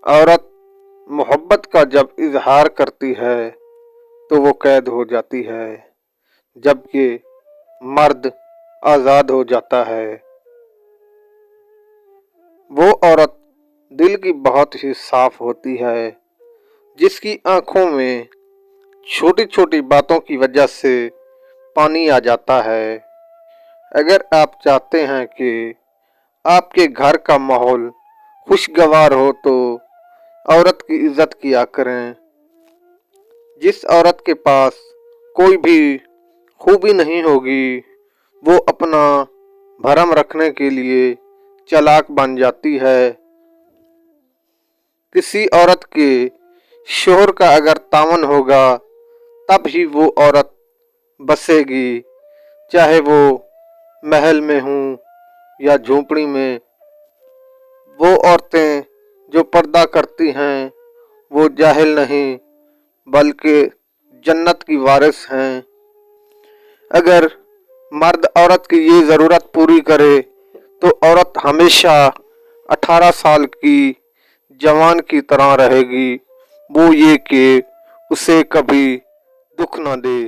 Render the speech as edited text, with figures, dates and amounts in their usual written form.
औरत मोहब्बत का जब इजहार करती है तो वो कैद हो जाती है, जबकि मर्द आज़ाद हो जाता है। वो औरत दिल की बहुत ही साफ होती है, जिसकी आंखों में छोटी छोटी बातों की वजह से पानी आ जाता है। अगर आप चाहते हैं कि आपके घर का माहौल खुशगवार हो तो औरत की इज्जत किया करें। जिस औरत के पास कोई भी खूबी नहीं होगी, वो अपना भरम रखने के लिए चालाक बन जाती है। किसी औरत के शोहर का अगर तावन होगा तब ही वो औरत बसेगी, चाहे वो महल में हो या झोंपड़ी में। वो औरतें जो पर्दा करती हैं वो जाहिल नहीं बल्कि जन्नत की वारिस हैं। अगर मर्द औरत की ये ज़रूरत पूरी करे तो औरत हमेशा 18 साल की जवान की तरह रहेगी। वो ये कि उसे कभी दुख ना दे।